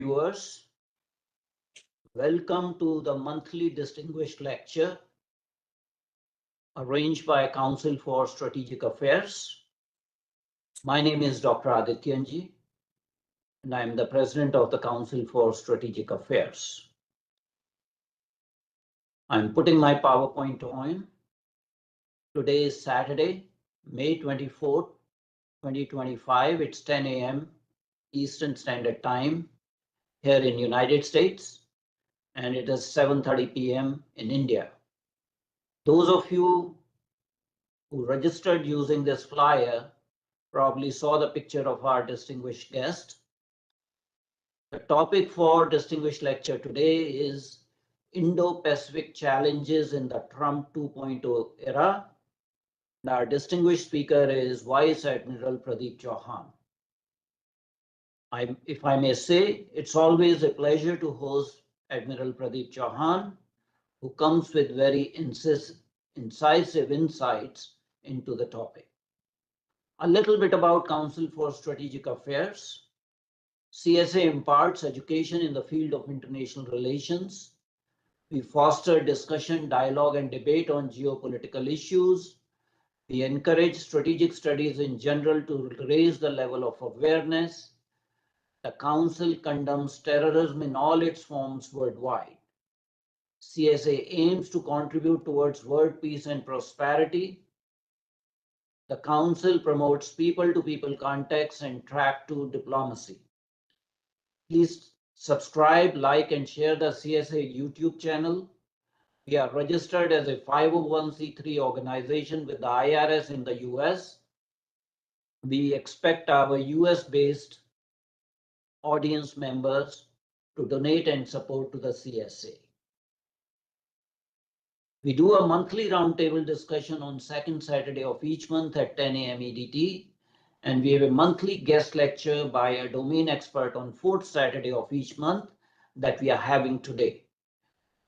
Viewers, welcome to the monthly distinguished lecture arranged by Council for Strategic Affairs. My name is Dr. Adityanjee, and I am the President of the Council for Strategic Affairs. I'm putting my PowerPoint on. Today is Saturday, May 24th, 2025. It's 10 a.m. Eastern Standard Time here in United States, and it is 7:30 p.m. in India. Those of you who registered using this flyer probably saw the picture of our distinguished guest. The topic for distinguished lecture today is Indo-Pacific challenges in the Trump 2.0 era. And our distinguished speaker is Vice Admiral Pradeep Chauhan. If I may say, it's always a pleasure to host Admiral Pradeep Chauhan, who comes with very incisive insights into the topic. A little bit about Council for Strategic Affairs. CSA imparts education in the field of international relations. We foster discussion, dialogue, and debate on geopolitical issues. We encourage strategic studies in general to raise the level of awareness. The Council condemns terrorism in all its forms worldwide. CSA aims to contribute towards world peace and prosperity. The Council promotes people-to-people contacts and track-to diplomacy. Please subscribe, like, and share the CSA YouTube channel. We are registered as a 501c3 organization with the IRS in the US. We expect our US-based audience members to donate and support to the CSA. We do a monthly roundtable discussion on second Saturday of each month at 10 a.m. EDT. And we have a monthly guest lecture by a domain expert on fourth Saturday of each month that we are having today.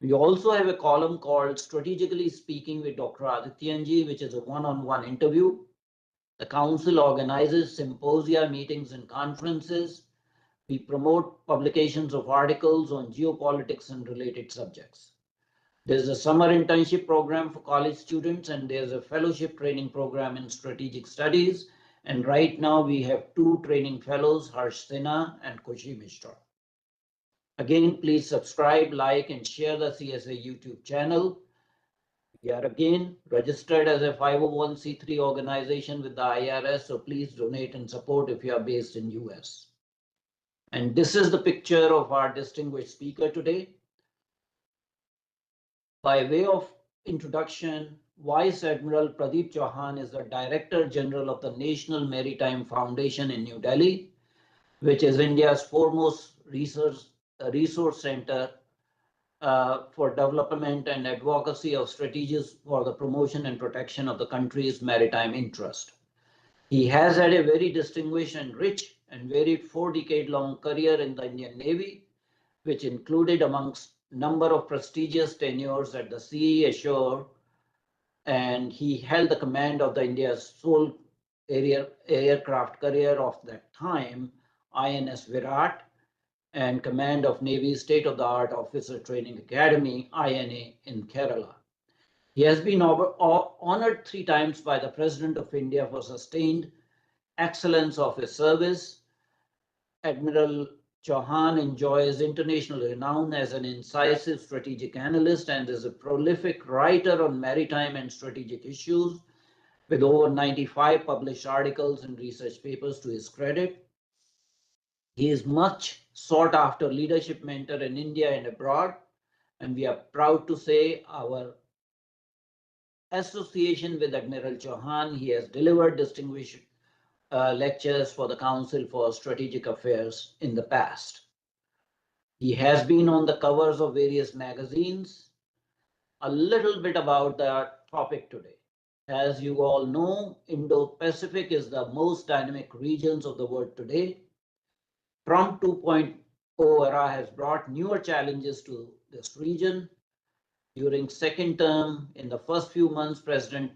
We also have a column called Strategically Speaking with Dr. Adityanjee, which is a one-on-one interview. The Council organizes symposia, meetings, and conferences. We promote publications of articles on geopolitics and related subjects. There's a summer internship program for college students, and there's a fellowship training program in strategic studies. And right now we have two training fellows, Harsh Sinha and Khushi Mishra. Again, please subscribe, like, and share the CSA YouTube channel. We are again registered as a 501c3 organization with the IRS, so please donate and support if you are based in US. And this is the picture of our distinguished speaker today. By way of introduction, Vice Admiral Pradeep Chauhan is the Director General of the National Maritime Foundation in New Delhi, which is India's foremost resource center for development and advocacy of strategies for the promotion and protection of the country's maritime interest. He has had a very distinguished and rich and varied 4-decade-long career in the Indian Navy, which included amongst number of prestigious tenures at the sea, ashore, and he held the command of the India's sole aircraft carrier of that time, INS Virat, and command of Navy's state-of-the-art Officer Training Academy, INA, in Kerala. He has been honored 3 times by the President of India for sustained excellence of his service. Admiral Chauhan enjoys international renown as an incisive strategic analyst and is a prolific writer on maritime and strategic issues with over 95 published articles and research papers to his credit. He is much sought after leadership mentor in India and abroad, and we are proud to say our association with Admiral Chauhan. He has delivered distinguished lectures for the Council for Strategic Affairs in the past. He has been on the covers of various magazines. A little bit about the topic today. As you all know, Indo-Pacific is the most dynamic regions of the world today. Trump 2.0 era has brought newer challenges to this region. During second term, in the first few months, President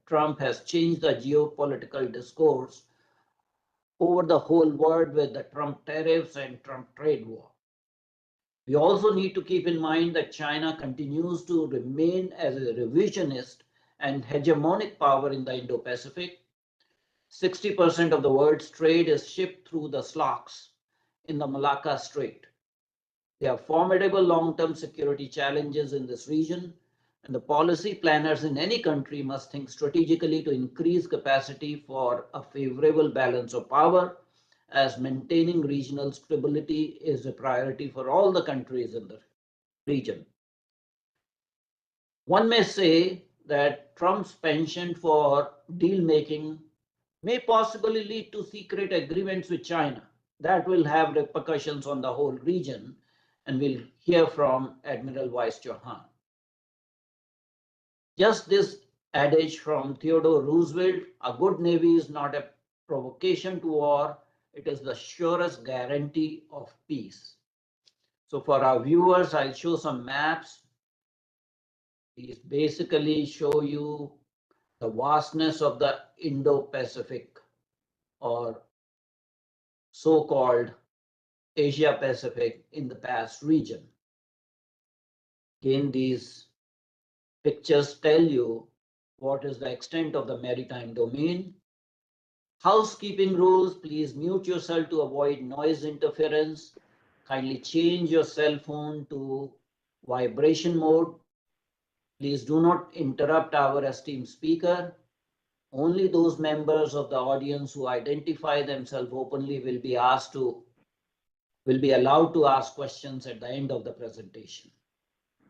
Trump has changed the geopolitical discourse over the whole world with the Trump tariffs and Trump trade war. We also need to keep in mind that China continues to remain as a revisionist and hegemonic power in the Indo-Pacific. 60% of the world's trade is shipped through the slocks in the Malacca Strait. There are formidable long-term security challenges in this region, and the policy planners in any country must think strategically to increase capacity for a favorable balance of power, as maintaining regional stability is a priority for all the countries in the region. One may say that Trump's penchant for deal-making may possibly lead to secret agreements with China. That will have repercussions on the whole region, and we'll hear from Admiral Chauhan. Just this adage from Theodore Roosevelt, a good navy is not a provocation to war, it is the surest guarantee of peace. So for our viewers, I'll show some maps. These basically show you the vastness of the Indo-Pacific, or so-called Asia-Pacific in the past region. Again, these pictures tell you what is the extent of the maritime domain. Housekeeping rules: please mute yourself to avoid noise interference. Kindly change your cell phone to vibration mode. Please do not interrupt our esteemed speaker. Only those members of the audience who identify themselves openly will be allowed to ask questions at the end of the presentation.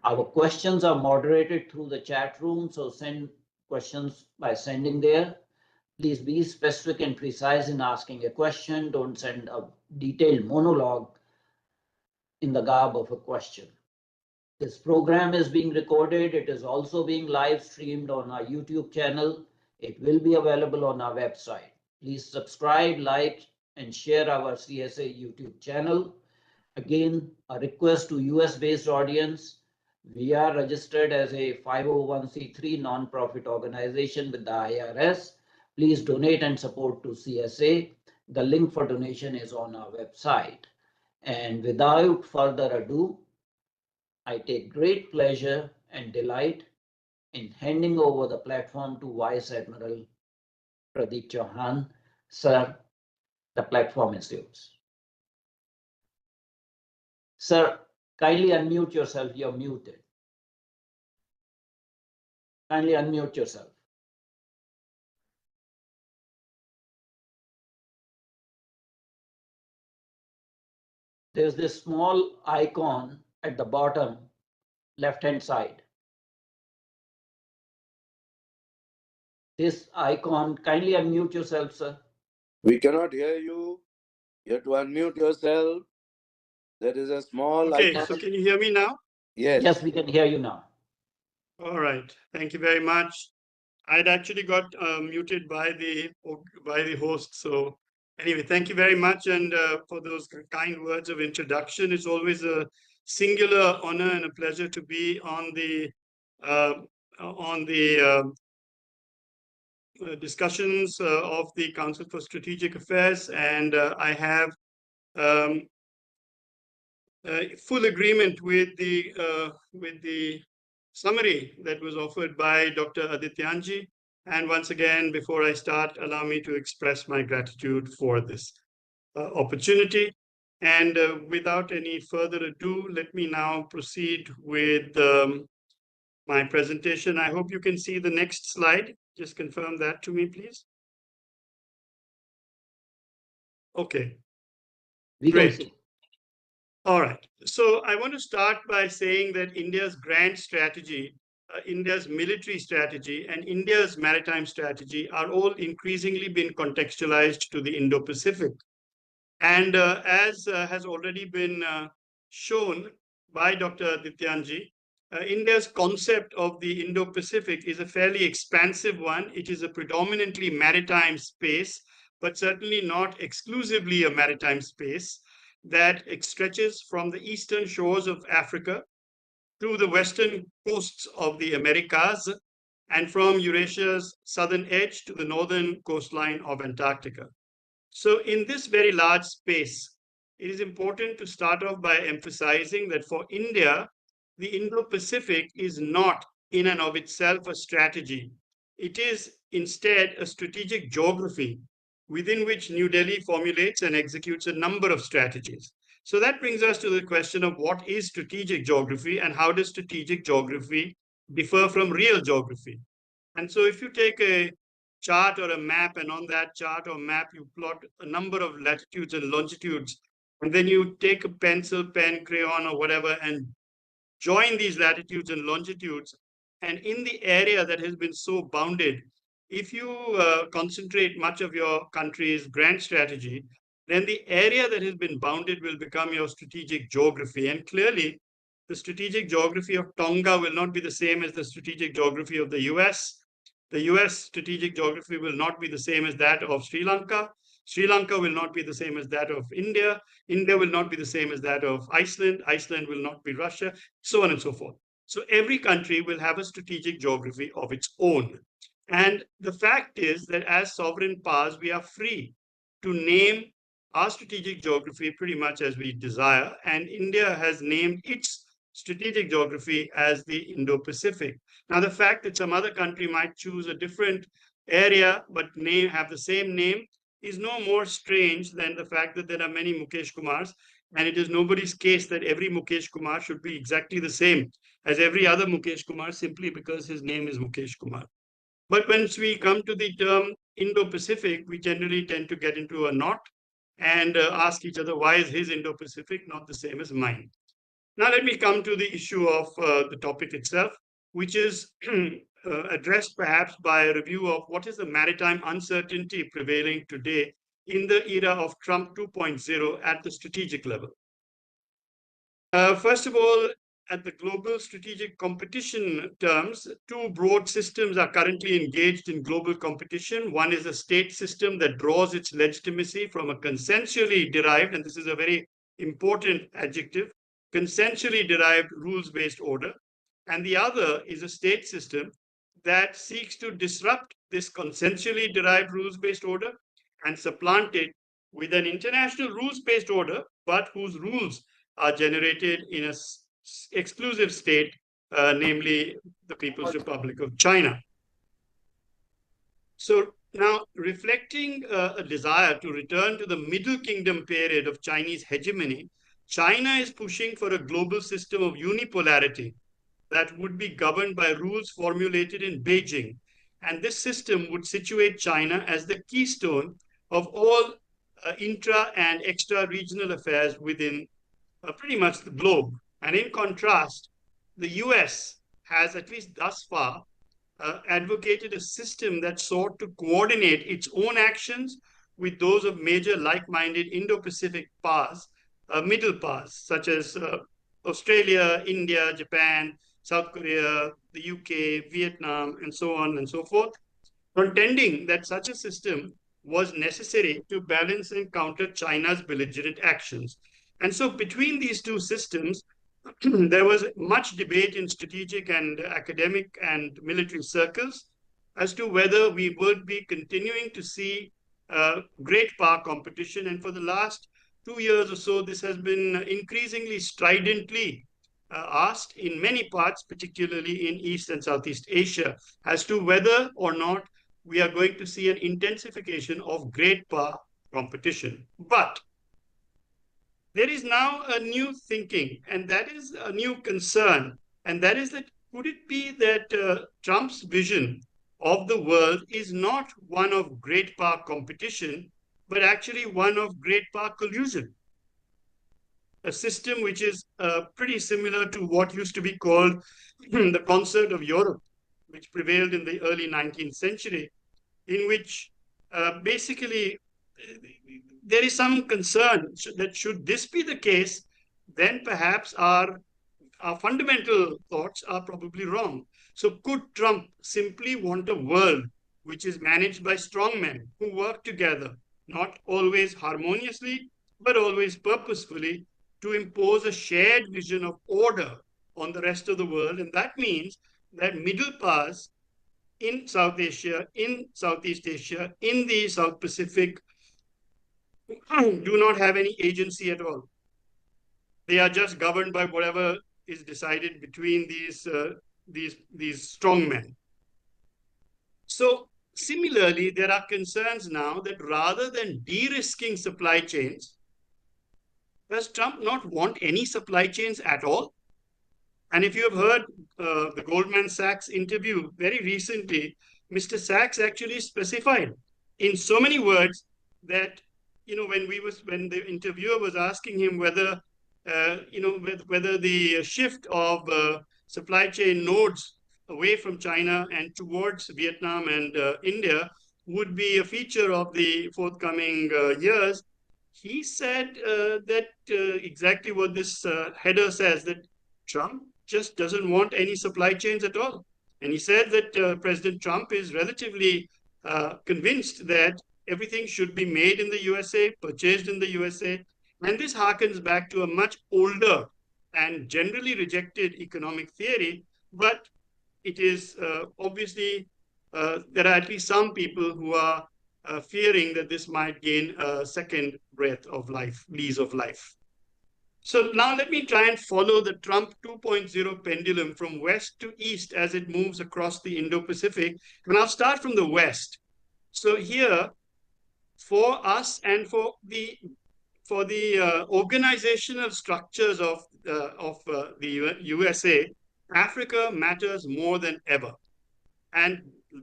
Our questions are moderated through the chat room, so send questions by sending there. Please be specific and precise in asking a question. Don't send a detailed monologue in the garb of a question. This program is being recorded. It is also being live streamed on our YouTube channel. It will be available on our website. Please subscribe, like, and share our CSA YouTube channel. Again, a request to US-based audience. We are registered as a 501c3 non-profit organization with the IRS. Please donate and support to CSA. The link for donation is on our website. And without further ado, I take great pleasure and delight in handing over the platform to Vice Admiral Pradeep Chauhan. Sir, the platform is yours. Sir, kindly unmute yourself. You're muted. Kindly unmute yourself. There's this small icon at the bottom left-hand side. This icon, kindly unmute yourself, sir. We cannot hear you. You have to unmute yourself. There is a small icon. So can you hear me now? Yes. Yes, we can hear you now. All right. Thank you very much. I'd actually got muted by the host. So anyway, thank you very much, and for those kind words of introduction. It's always a singular honor and a pleasure to be on the discussions of the Council for Strategic Affairs, and I have full agreement with the summary that was offered by Dr. Adityanjee. And once again, before I start, allow me to express my gratitude for this opportunity. And without any further ado, let me now proceed with my presentation. I hope you can see the next slide. Just confirm that to me, please. Okay. Great. All right. So I want to start by saying that India's grand strategy, India's military strategy, and India's maritime strategy are all increasingly been contextualized to the Indo-Pacific. And as has already been shown by Dr. Adityanjee, India's concept of the Indo-Pacific is a fairly expansive one. It is a predominantly maritime space, but certainly not exclusively a maritime space, that stretches from the eastern shores of Africa to the western coasts of the Americas, and from Eurasia's southern edge to the northern coastline of Antarctica. So in this very large space, it is important to start off by emphasizing that for India, the Indo-Pacific is not in and of itself a strategy. It is instead a strategic geography within which New Delhi formulates and executes a number of strategies. So that brings us to the question of what is strategic geography and how does strategic geography differ from real geography? And so if you take a chart or a map, and on that chart or map, you plot a number of latitudes and longitudes, and then you take a pencil, pen, crayon, or whatever, and join these latitudes and longitudes. And in the area that has been so bounded, if you concentrate much of your country's grand strategy, then the area that has been bounded will become your strategic geography. And clearly, the strategic geography of Tonga will not be the same as the strategic geography of the US. The US strategic geography will not be the same as that of Sri Lanka. Sri Lanka will not be the same as that of India. India will not be the same as that of Iceland. Iceland will not be Russia, so on and so forth. So every country will have a strategic geography of its own. And the fact is that as sovereign powers, we are free to name our strategic geography pretty much as we desire. And India has named its strategic geography as the Indo-Pacific. Now, the fact that some other country might choose a different area but have the same name is no more strange than the fact that there are many Mukesh Kumars, and it is nobody's case that every Mukesh Kumar should be exactly the same as every other Mukesh Kumar simply because his name is Mukesh Kumar. But once we come to the term Indo-Pacific, we generally tend to get into a knot and ask each other, why is his Indo-Pacific not the same as mine? Now, let me come to the issue of the topic itself, which is addressed perhaps by a review of what is the maritime uncertainty prevailing today in the era of Trump 2.0 at the strategic level. First of all, at the global strategic competition terms, two broad systems are currently engaged in global competition. One is a state system that draws its legitimacy from a consensually derived, and this is a very important adjective, consensually derived rules-based order. And the other is a state system that seeks to disrupt this consensually derived rules-based order and supplant it with an international rules-based order, but whose rules are generated in an exclusive state, namely the People's Republic of China. So now, reflecting a desire to return to the Middle Kingdom period of Chinese hegemony, China is pushing for a global system of unipolarity that would be governed by rules formulated in Beijing. And this system would situate China as the keystone of all intra and extra-regional affairs within pretty much the globe. And in contrast, the US has, at least thus far, advocated a system that sought to coordinate its own actions with those of major like-minded Indo-Pacific powers, middle powers, such as Australia, India, Japan, South Korea, the UK, Vietnam, and so on and so forth, contending that such a system was necessary to balance and counter China's belligerent actions. And so between these two systems, there was much debate in strategic and academic and military circles as to whether we would be continuing to see great power competition. And for the last 2 years or so, this has been increasingly stridently asked in many parts, particularly in East and Southeast Asia, as to whether or not we are going to see an intensification of great power competition. But there is now a new thinking, and that is a new concern, and that is that could it be that Trump's vision of the world is not one of great power competition, but actually one of great power collusion? A system which is pretty similar to what used to be called the Concert of Europe, which prevailed in the early 19th century, in which basically there is some concern that should this be the case, then perhaps our fundamental thoughts are probably wrong. So could Trump simply want a world which is managed by strong men who work together, not always harmoniously, but always purposefully, to impose a shared vision of order on the rest of the world? And that means that middle powers in South Asia, in Southeast Asia, in the South Pacific, do not have any agency at all. They are just governed by whatever is decided between these strong men. So similarly, there are concerns now that rather than de-risking supply chains, does Trump not want any supply chains at all? And if you have heard the Goldman Sachs interview very recently, Mr. Sachs actually specified in so many words that, when the interviewer was asking him whether whether the shift of supply chain nodes away from China and towards Vietnam and India would be a feature of the forthcoming years, he said that exactly what this header says, that Trump just doesn't want any supply chains at all. And he said that President Trump is relatively convinced that everything should be made in the USA, purchased in the USA. And this harkens back to a much older and generally rejected economic theory, but it is obviously, there are at least some people who are fearing that this might gain a second breath of life, lease of life. So now let me try and follow the Trump 2.0 pendulum from west to east as it moves across the Indo-Pacific. And I'll start from the west. So here, for us and for the organizational structures of the USA, Africa matters more than ever. And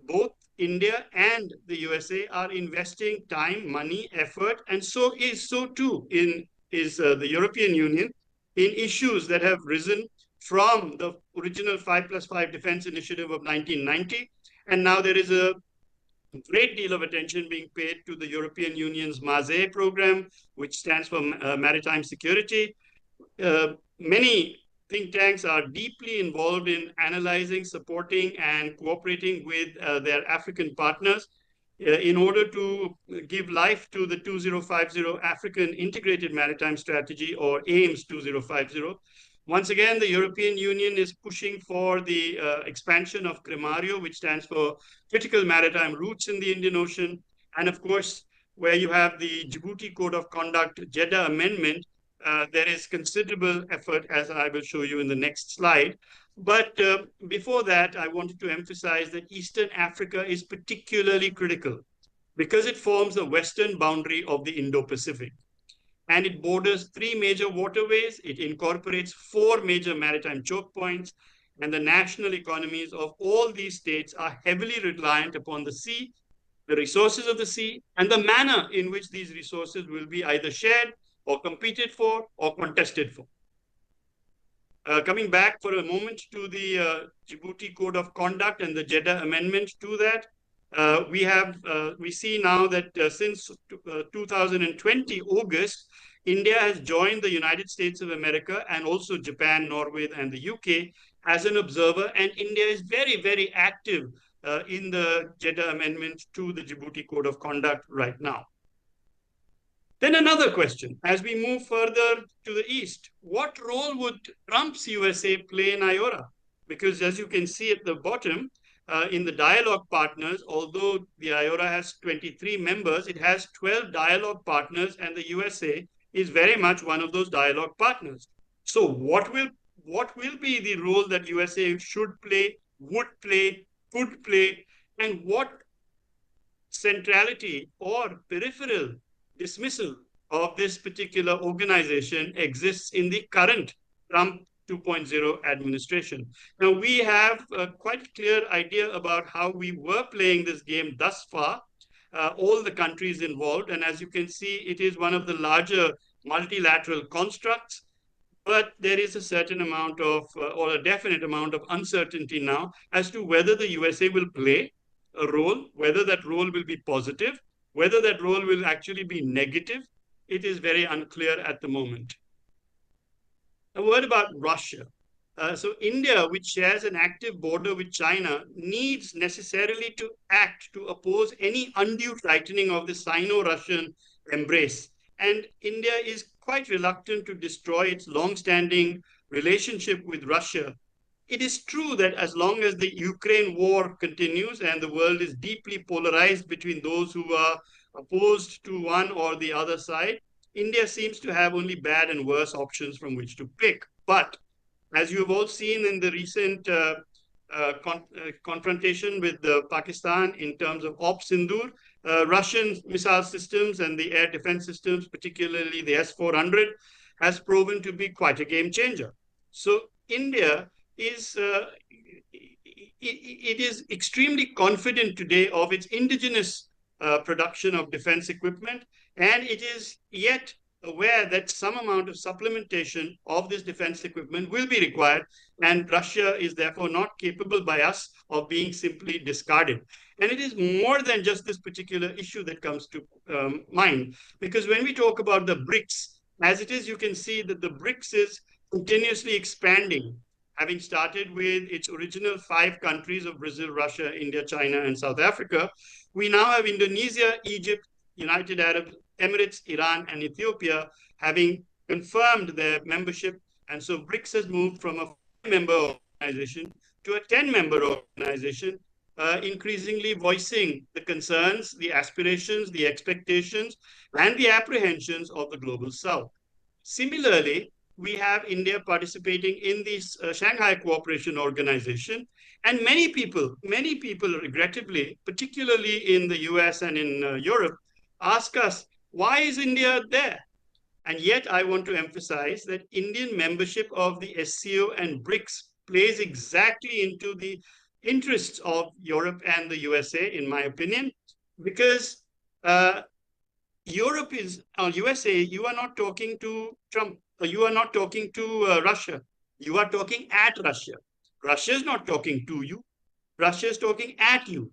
both India and the USA are investing time, money, effort, and so too is the European Union in issues that have risen from the original 5+5 defense initiative of 1990. And now there is a great deal of attention being paid to the European Union's MASE program, which stands for Maritime Security. Many think tanks are deeply involved in analyzing, supporting, and cooperating with their African partners in order to give life to the 2050 African Integrated Maritime Strategy, or AIMS 2050. Once again, the European Union is pushing for the expansion of CREMARIO, which stands for Critical Maritime Routes in the Indian Ocean. And of course, where you have the Djibouti Code of Conduct Jeddah Amendment, there is considerable effort, as I will show you in the next slide. But before that, I wanted to emphasize that Eastern Africa is particularly critical because it forms the western boundary of the Indo-Pacific. And it borders 3 major waterways. It incorporates 4 major maritime choke points. And the national economies of all these states are heavily reliant upon the sea, the resources of the sea, and the manner in which these resources will be either shared or competed for or contested for. Coming back for a moment to the Djibouti Code of Conduct and the Jeddah Amendment to that, we see now that since 2020 August, India has joined the United States of America and also Japan, Norway, and the UK as an observer, and India is very, very active in the Jeddah Amendment to the Djibouti Code of Conduct right now. Then another question, as we move further to the east, what role would Trump's USA play in IORA? Because as you can see at the bottom, in the dialogue partners, although the IORA has 23 members, it has 12 dialogue partners, and the USA is very much one of those dialogue partners. So what will be the role that USA should play, would play, could play, and what centrality or peripheral dismissal of this particular organization exists in the current Trump 2.0 administration? Now, we have a quite clear idea about how we were playing this game thus far, all the countries involved. And as you can see, it is one of the larger multilateral constructs, but there is a certain amount of, or a definite amount of uncertainty now as to whether the USA will play a role, whether that role will be positive, whether that role will actually be negative. It is very unclear at the moment. A word about Russia. So India, which shares an active border with China, needs necessarily to act to oppose any undue tightening of the Sino-Russian embrace. And India is quite reluctant to destroy its long-standing relationship with Russia. It is true that as long as the Ukraine war continues and the world is deeply polarized between those who are opposed to one or the other side. India seems to have only bad and worse options from which to pick. But as you have all seen in the recent confrontation with Pakistan in terms of Op Sindoor, Russian missile systems and the air defense systems, particularly the S-400, has proven to be quite a game changer. So India is it is extremely confident today of its indigenous production of defense equipment, and it is yet aware that some amount of supplementation of this defense equipment will be required, and Russia is therefore not capable by us of being simply discarded. And it is more than just this particular issue that comes to mind, because when we talk about the BRICS, as it is, you can see that the BRICS is continuously expanding, having started with its original 5 countries of Brazil, Russia, India, China, and South Africa. We now have Indonesia, Egypt, United Arab Emirates, Iran, and Ethiopia having confirmed their membership. And so BRICS has moved from a 5-member organization to a 10-member organization, increasingly voicing the concerns, the aspirations, the expectations, and the apprehensions of the global South. Similarly, we have India participating in this Shanghai Cooperation Organization. And many people, regrettably, particularly in the US and in Europe, ask us, why is India there? And yet I want to emphasize that Indian membership of the SCO and BRICS plays exactly into the interests of Europe and the USA, in my opinion, because Europe is, USA, you are not talking to Trump, you are not talking to Russia, you are talking at Russia. Russia is not talking to you, Russia is talking at you.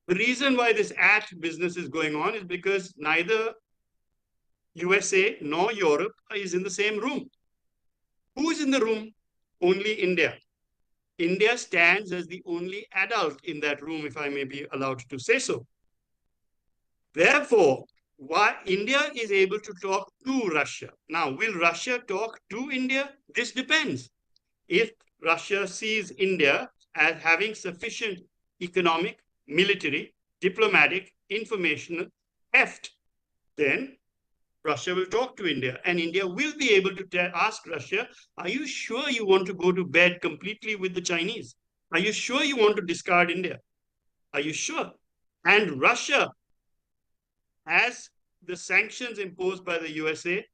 The reason why this at business is going on is because neither USA nor Europe is in the same room. Who is in the room? Only India. India stands as the only adult in that room, if I may be allowed to say so. Therefore, why India is able to talk to Russia. Now, will Russia talk to India? This depends. If Russia sees India as having sufficient economic, military, diplomatic, informational heft, then Russia will talk to India, and India will be able to ask Russia, are you sure you want to go to bed completely with the Chinese? Are you sure you want to discard India? Are you sure? And Russia, as the sanctions imposed by the USA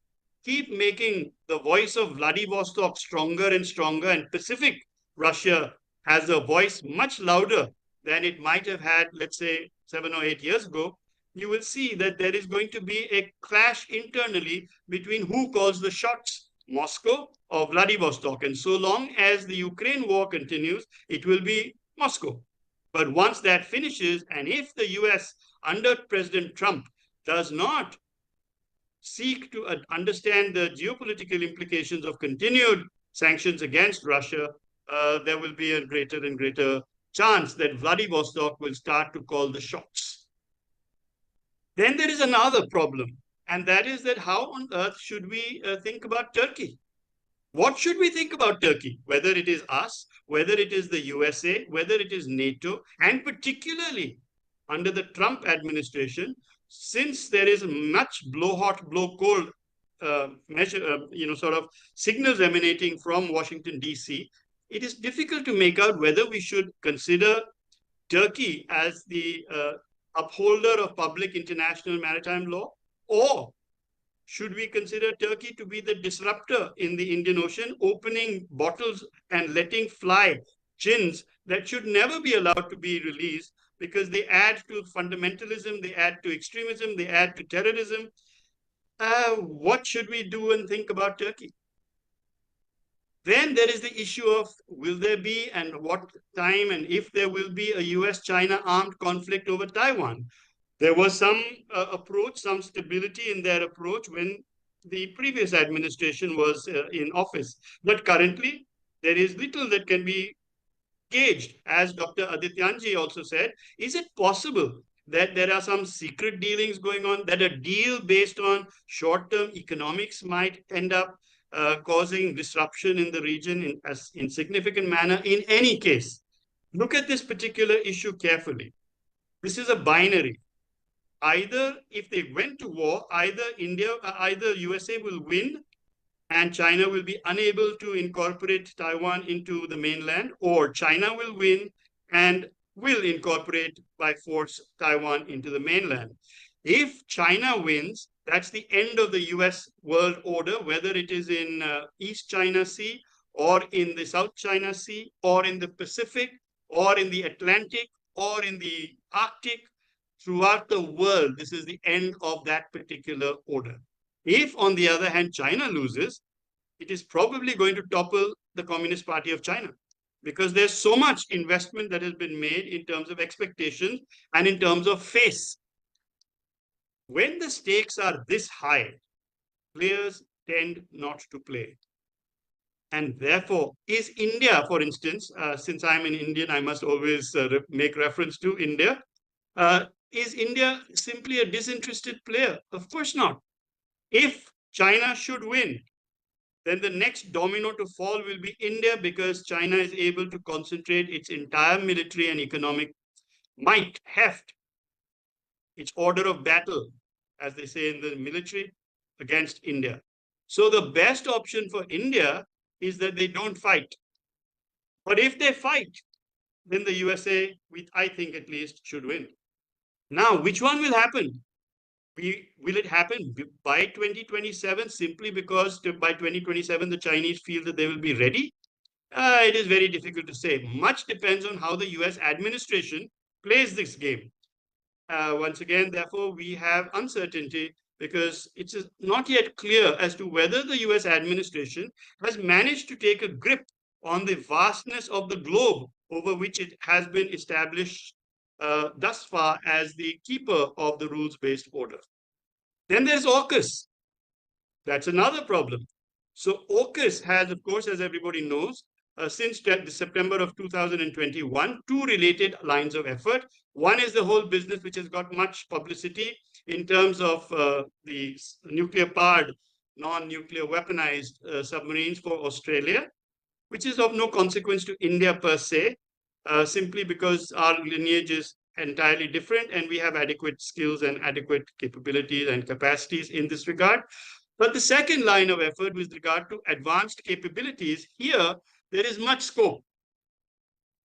keep making the voice of Vladivostok stronger and stronger, and Pacific Russia has a voice much louder than it might have had, let's say, 7 or 8 years ago, you will see that there is going to be a clash internally between who calls the shots, Moscow or Vladivostok. And so long as the Ukraine war continues, it will be Moscow. But once that finishes, and if the US under President Trump does not seek to understand the geopolitical implications of continued sanctions against Russia, there will be a greater and greater chance that Vladivostok will start to call the shots. Then there is another problem, and that is that how on earth should we think about Turkey? What should we think about Turkey? Whether it is us, whether it is the USA, whether it is NATO, and particularly under the Trump administration, since there is much blow hot, blow cold sort of signals emanating from Washington, D.C., it is difficult to make out whether we should consider Turkey as the upholder of public international maritime law, or should we consider Turkey to be the disruptor in the Indian Ocean, opening bottles and letting fly gins that should never be allowed to be released because they add to fundamentalism, they add to extremism, they add to terrorism? What should we do and think about Turkey? Then there is the issue of will there be, and what time, and if there will be a U.S.-China armed conflict over Taiwan. There was some approach, some stability in their approach when the previous administration was in office. But currently, there is little that can be gauged. As Dr. Adityanjee also said, is it possible that there are some secret dealings going on, that a deal based on short-term economics might end up causing disruption in the region in significant manner? In any case, look at this particular issue carefully. This is a binary. either if they went to war, either USA will win and China will be unable to incorporate Taiwan into the mainland, or China will win and will incorporate by force Taiwan into the mainland. If China wins, that's the end of the US world order, whether it is in East China Sea or in the South China Sea or in the Pacific or in the Atlantic or in the Arctic. Throughout the world, this is the end of that particular order. If, on the other hand, China loses, it is probably going to topple the Communist Party of China, because there's so much investment that has been made in terms of expectations and in terms of face. When the stakes are this high, players tend not to play. And therefore, is India, for instance, since I'm an Indian, I must always make reference to India. Is India simply a disinterested player? Of course not. If China should win, then the next domino to fall will be India, because China is able to concentrate its entire military and economic might, heft, its order of battle, as they say in the military, against India. So the best option for India is that they don't fight. But if they fight, then the USA, I think at least, should win. Now, which one will happen? Will it happen by 2027 simply because by 2027 the Chinese feel that they will be ready? It is very difficult to say. Much depends on how the US administration plays this game. Once again, therefore, we have uncertainty because it's not yet clear as to whether the US administration has managed to take a grip on the vastness of the globe over which it has been established thus far as the keeper of the rules-based order. Then there's AUKUS. That's another problem. So AUKUS has, of course, as everybody knows, since September of 2021, two related lines of effort. One is the whole business, which has got much publicity in terms of the nuclear-powered, non-nuclear weaponized submarines for Australia, which is of no consequence to India per se, simply because our lineage is entirely different and we have adequate skills and adequate capabilities and capacities in this regard. But the second line of effort with regard to advanced capabilities, here there is much scope.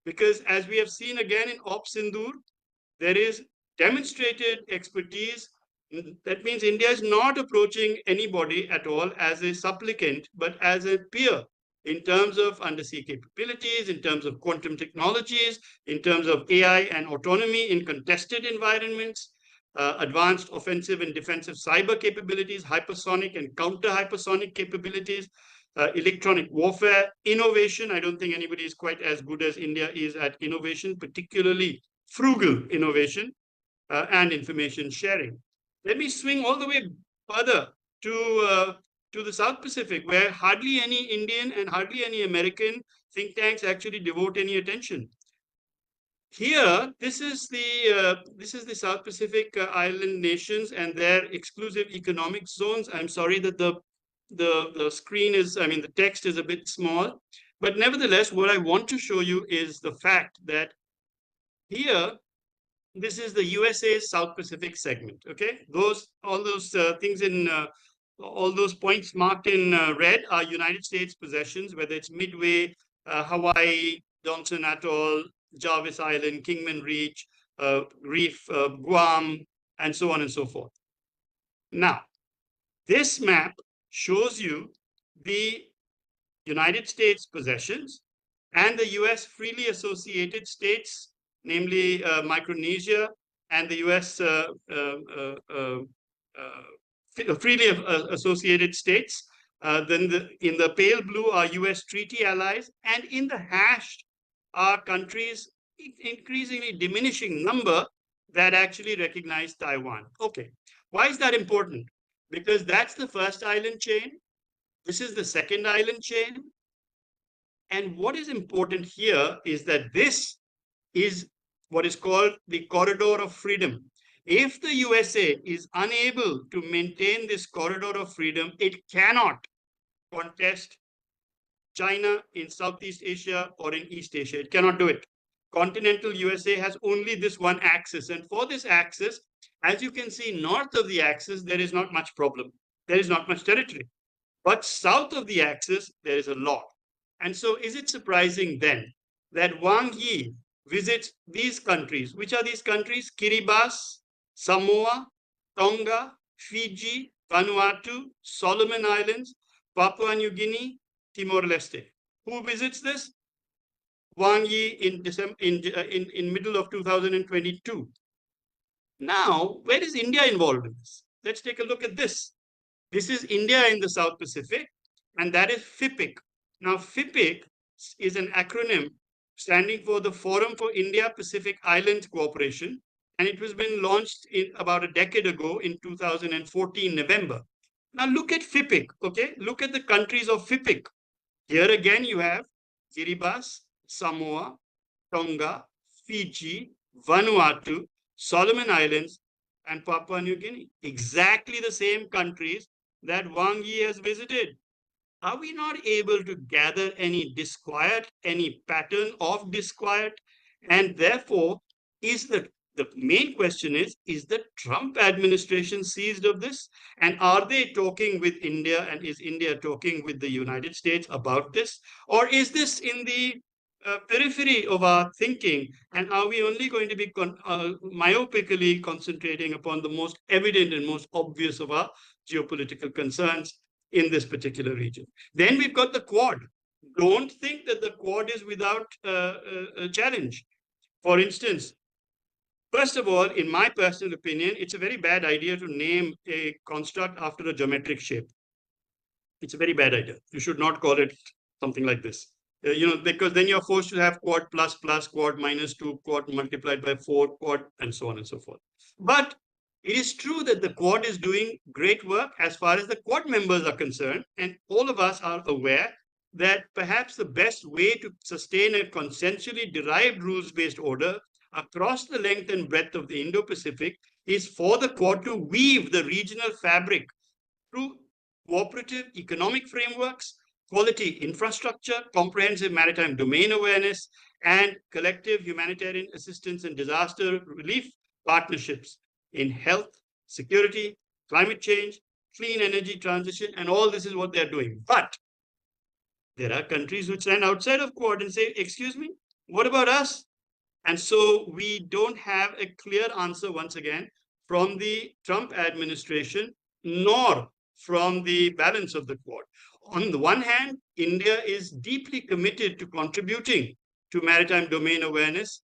Because as we have seen again in Op Sindoor, there is demonstrated expertise. That means India is not approaching anybody at all as a supplicant, but as a peer in terms of undersea capabilities, in terms of quantum technologies, in terms of AI and autonomy in contested environments, advanced offensive and defensive cyber capabilities, hypersonic and counter-hypersonic capabilities, electronic warfare, innovation. I don't think anybody is quite as good as India is at innovation, particularly frugal innovation and information sharing. Let me swing all the way further to the South Pacific, where hardly any Indian and hardly any American think tanks actually devote any attention. Here, this is the South Pacific island nations and their exclusive economic zones. I'm sorry that the screen is, I mean, the text is a bit small, but nevertheless, what I want to show you is the fact that here, this is the USA's South Pacific segment. Okay, all those things in all those points marked in red are United States possessions, whether it's Midway, Hawaii, Johnson Atoll, Jarvis Island, Kingman Reach, Reef, Guam, and so on and so forth. Now, this map shows you the United States possessions and the US freely associated states, namely Micronesia and the US freely associated states. Then in the pale blue are US treaty allies, and in the hashed are countries, increasingly diminishing number, that actually recognize Taiwan. Okay, why is that important? Because that's the first island chain. This is the second island chain. And what is important here is that this is what is called the corridor of freedom. If the USA is unable to maintain this corridor of freedom, it cannot contest China in Southeast Asia or in East Asia. It cannot do it. continental USA has only this one axis. And for this axis, as you can see, north of the axis, there is not much problem. There is not much territory. But south of the axis, there is a lot. And so is it surprising then that Wang Yi visits these countries? Which are these countries? Kiribati, Samoa, Tonga, Fiji, Vanuatu, Solomon Islands, Papua New Guinea, Timor-Leste. Who visits this? Wang Yi in middle of 2022. Now, where is India involved in this? Let's take a look at this. This is India in the South Pacific, and that is FIPIC. Now, FIPIC is an acronym standing for the Forum for India-Pacific Islands Cooperation, and it was been launched in about a decade ago in 2014, November. Now, look at FIPIC, okay? Look at the countries of FIPIC. Here again, you have Kiribati, Samoa, Tonga, Fiji, Vanuatu, Solomon Islands, and Papua New Guinea. Exactly the same countries that Wang Yi has visited. Are we not able to gather any disquiet, any pattern of disquiet? And therefore, the main question is the Trump administration seized of this? And are they talking with India, and is India talking with the United States about this? Or is this in the periphery of our thinking? And are we only going to be myopically concentrating upon the most evident and most obvious of our geopolitical concerns in this particular region? Then we've got the Quad. Don't think that the Quad is without a challenge. For instance, first of all, in my personal opinion, it's a very bad idea to name a construct after a geometric shape. It's a very bad idea. You should not call it something like this. Because then you're forced to have quad plus plus, quad minus 2, quad multiplied by 4, quad, and so on and so forth. But it is true that the Quad is doing great work as far as the Quad members are concerned, and all of us are aware that perhaps the best way to sustain a consensually derived rules-based order across the length and breadth of the Indo-Pacific is for the Quad to weave the regional fabric through cooperative economic frameworks, quality infrastructure, comprehensive maritime domain awareness, and collective humanitarian assistance and disaster relief partnerships in health, security, climate change, clean energy transition, and all this is what they're doing. But there are countries which stand outside of Quad and say, excuse me, what about us? And so we don't have a clear answer once again from the Trump administration, nor from the balance of the Quad. On the one hand, India is deeply committed to contributing to maritime domain awareness,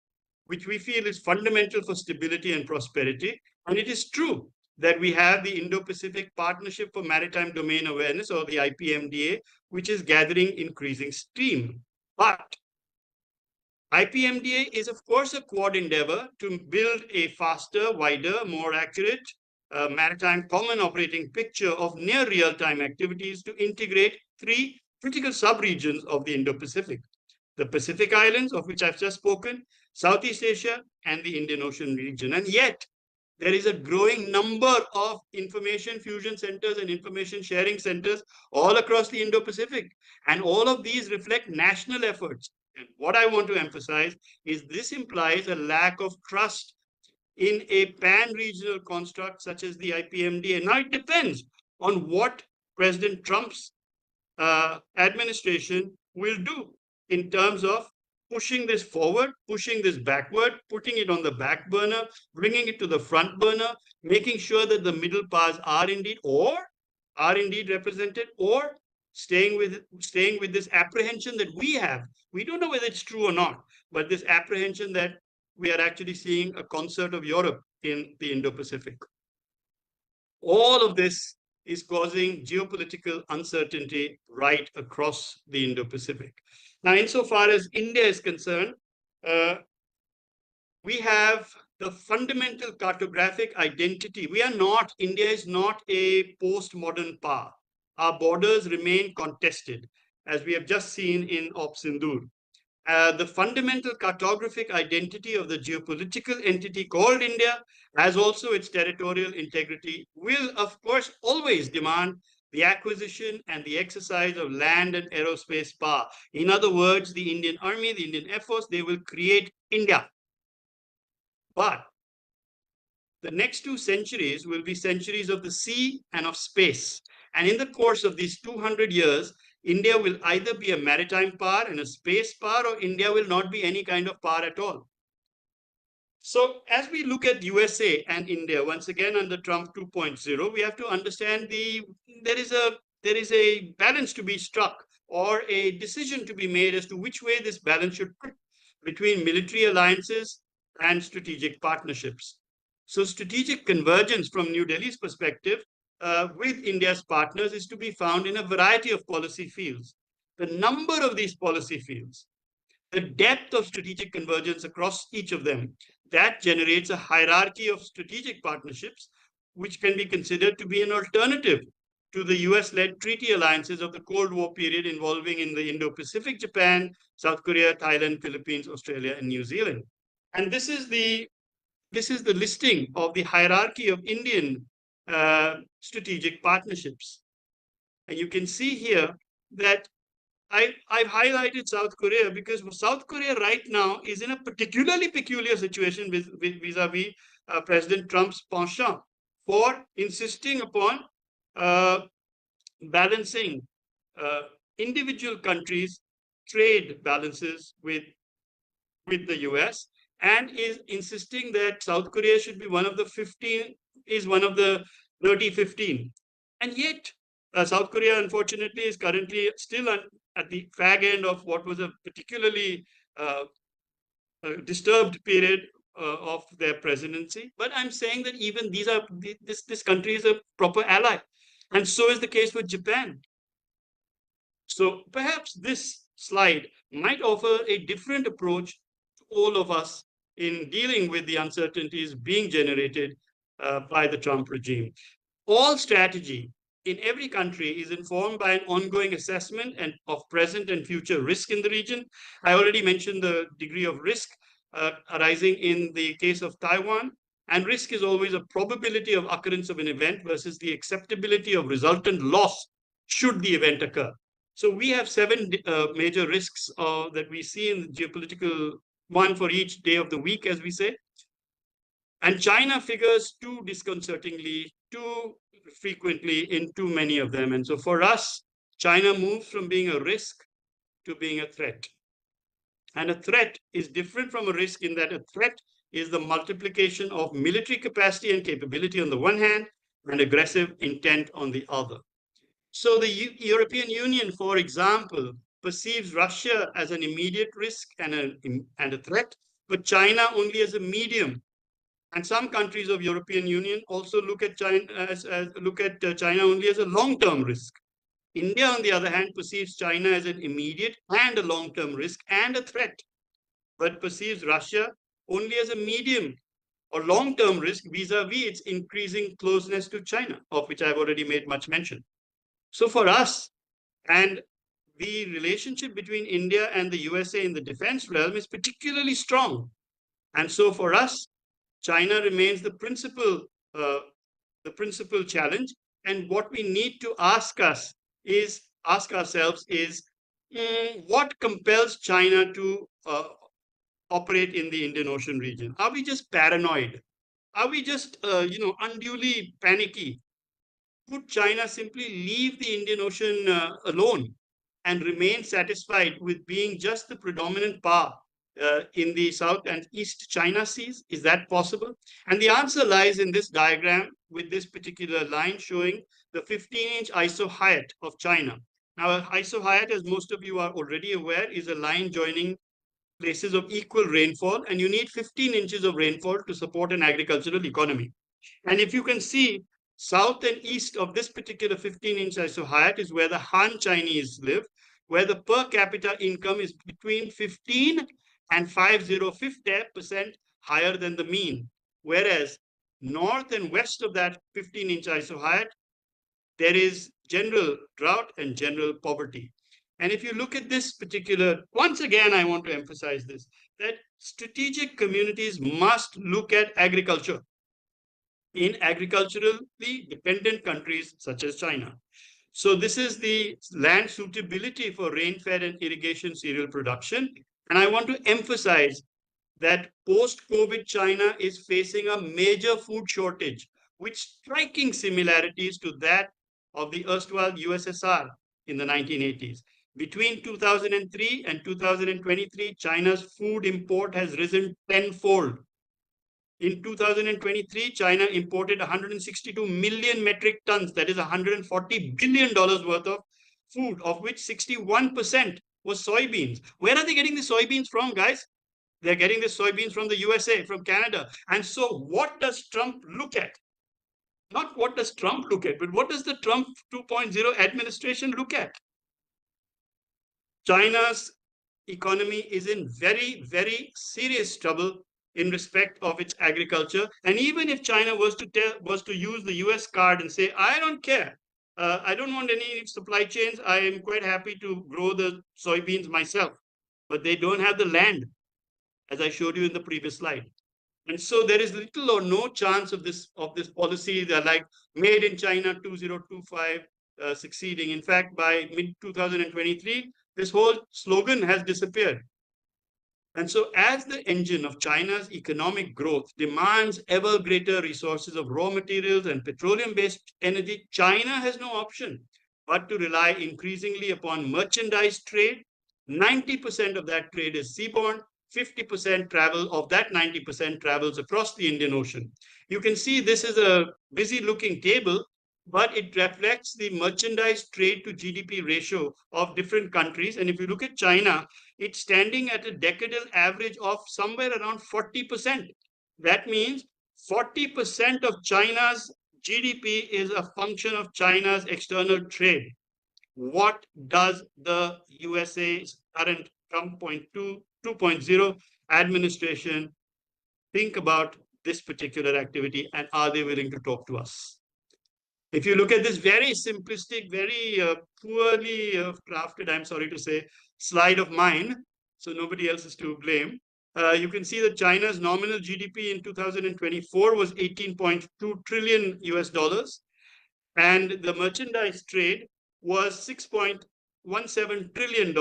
which we feel is fundamental for stability and prosperity. And it is true that we have the Indo-Pacific Partnership for Maritime Domain Awareness, or the IPMDA, which is gathering increasing steam. But IPMDA is, of course, a Quad endeavor to build a faster, wider, more accurate maritime common operating picture of near real-time activities to integrate 3 critical subregions of the Indo-Pacific: the Pacific Islands, of which I've just spoken, Southeast Asia, and the Indian Ocean region. And yet, there is a growing number of information fusion centers and information sharing centers all across the Indo-Pacific. And all of these reflect national efforts. And what I want to emphasize is this implies a lack of trust in a pan-regional construct such as the IPMDA. Now, it depends on what President Trump's administration will do in terms of pushing this forward, pushing this backward, putting it on the back burner, bringing it to the front burner, making sure that the middle powers are indeed represented, or staying with this apprehension that we have. We don't know whether it's true or not, but this apprehension that we are actually seeing a concert of Europe in the Indo-Pacific. All of this is causing geopolitical uncertainty right across the Indo-Pacific. Now, insofar as India is concerned, we have the fundamental cartographic identity. India is not a postmodern power. Our borders remain contested, as we have just seen in Op Sindoor. The fundamental cartographic identity of the geopolitical entity called India, as also its territorial integrity, will, of course, always demand the acquisition and the exercise of land and aerospace power. In other words, the Indian Army, the Indian Air Force, they will create India. But the next 2 centuries will be centuries of the sea and of space. And in the course of these 200 years, India will either be a maritime power and a space power, or India will not be any kind of power at all. So as we look at USA and India, once again under Trump 2.0, we have to understand there is a balance to be struck, or a decision to be made as to which way this balance should fit between military alliances and strategic partnerships. So strategic convergence from New Delhi's perspective with India's partners is to be found in a variety of policy fields. The number of these policy fields, the depth of strategic convergence across each of them, that generates a hierarchy of strategic partnerships, which can be considered to be an alternative to the US-led treaty alliances of the Cold War period involving in the Indo-Pacific, Japan, South Korea, Thailand, Philippines, Australia, and New Zealand. And this is the listing of the hierarchy of Indian strategic partnerships. And you can see here that I've highlighted South Korea because South Korea right now is in a particularly peculiar situation vis-a-vis President Trump's penchant for insisting upon balancing individual countries' trade balances with the US, and is insisting that South Korea should be one of the 30-15. And yet, South Korea, unfortunately, is currently still at the fag end of what was a particularly disturbed period of their presidency. But I'm saying that even this country is a proper ally. And so is the case with Japan. So perhaps this slide might offer a different approach to all of us in dealing with the uncertainties being generated by the Trump regime. All strategy in every country is informed by an ongoing assessment of present and future risk in the region. I already mentioned the degree of risk arising in the case of Taiwan. And risk is always a probability of occurrence of an event versus the acceptability of resultant loss should the event occur. So we have 7 major risks that we see in the geopolitical, one for each day of the week, as we say. And China figures too disconcertingly, too frequently in too many of them. And so for us, China moves from being a risk to being a threat. And a threat is different from a risk in that a threat is the multiplication of military capacity and capability on the one hand, and aggressive intent on the other. So the European Union, for example, perceives Russia as an immediate risk and a threat, but China only as a medium. And some countries of European Union also look at China China only as a long-term risk. India, on the other hand, perceives China as an immediate and a long-term risk and a threat, but perceives Russia only as a medium or long-term risk vis-a-vis its increasing closeness to China, of which I've already made much mention. So for us, and the relationship between India and the USA in the defense realm is particularly strong. And so for us, China remains the principal challenge. And what we need to ask ourselves is what compels China to operate in the Indian Ocean region? Are we just paranoid? Are we just unduly panicky? Could China simply leave the Indian Ocean alone and remain satisfied with being just the predominant power in the South and East China Seas? Is that possible? And the answer lies in this diagram with this particular line showing the 15-inch isohyet of China. Now, isohyet, as most of you are already aware, is a line joining places of equal rainfall, and you need 15 inches of rainfall to support an agricultural economy. And if you can see, south and east of this particular 15-inch isohyet is where the Han Chinese live, where the per capita income is between 15 and 50% higher than the mean. Whereas north and west of that 15-inch isohyet, there is general drought and general poverty. And if you look at this particular, once again, I want to emphasize this, that strategic communities must look at agriculture in agriculturally dependent countries such as China. So this is the land suitability for rain-fed and irrigation cereal production. And I want to emphasize that post-COVID China is facing a major food shortage with striking similarities to that of the erstwhile USSR in the 1980s. Between 2003 and 2023, China's food import has risen tenfold. In 2023, China imported 162 million metric tons, that is $140 billion worth of food, of which 61% was soybeans. Where are they getting the soybeans from, guys? They're getting the soybeans from the USA, from Canada. And so what does Trump look at? Not what does Trump look at, but what does the Trump 2.0 administration look at? China's economy is in very, very serious trouble in respect of its agriculture. And even if China was to use the US card and say, I don't care, I don't want any supply chains, I am quite happy to grow the soybeans myself. But they don't have the land, as I showed you in the previous slide. And so there is little or no chance of this policy. They're like made in China 2025 succeeding. In fact, by mid 2023, this whole slogan has disappeared. And so as the engine of China's economic growth demands ever greater resources of raw materials and petroleum-based energy, China has no option but to rely increasingly upon merchandise trade. 90% of that trade is seaborne. 50% travel of that 90% travels across the Indian Ocean. You can see this is a busy looking table, but it reflects the merchandise trade to GDP ratio of different countries. And if you look at China, it's standing at a decadal average of somewhere around 40%. That means 40% of China's GDP is a function of China's external trade. What does the USA's current Trump 2.0 administration think about this particular activity, and are they willing to talk to us? If you look at this very simplistic, very poorly crafted, I'm sorry to say, slide of mine, so nobody else is to blame, you can see that China's nominal GDP in 2024 was 18.2 trillion US dollars, and the merchandise trade was $6.17 trillion.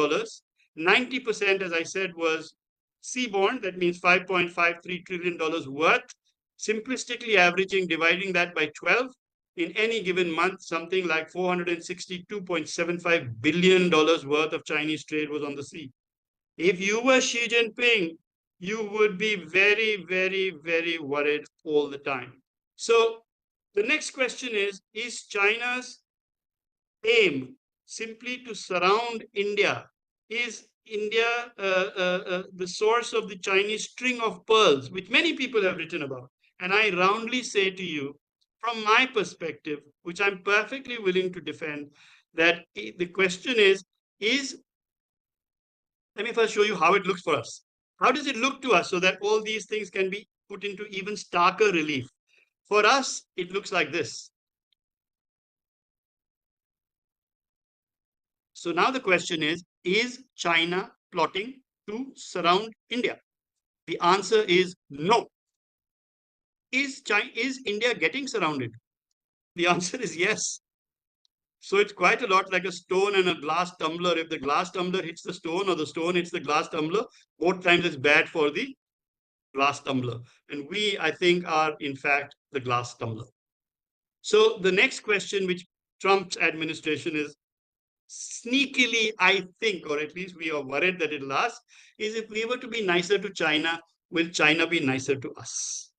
90%, as I said, was seaborne. That means $5.53 trillion worth. Simplistically averaging, dividing that by 12, in any given month, something like $462.75 billion worth of Chinese trade was on the sea. If you were Xi Jinping, you would be very, very, very worried all the time. So the next question is China's aim simply to surround India? Is India the source of the Chinese string of pearls, which many people have written about? And I roundly say to you, from my perspective, which I'm perfectly willing to defend, that the question is, let me first show you how it looks for us. How does it look to us so that all these things can be put into even starker relief? For us, it looks like this. So now the question is China plotting to surround India? The answer is no. Is India getting surrounded? The answer is yes. So it's quite a lot like a stone and a glass tumbler. If the glass tumbler hits the stone or the stone hits the glass tumbler, both times it's bad for the glass tumbler. And we, I think, are in fact the glass tumbler. So the next question which Trump's administration is sneakily, I think, or at least we are worried that it'll ask, is if we were to be nicer to China, will China be nicer to us?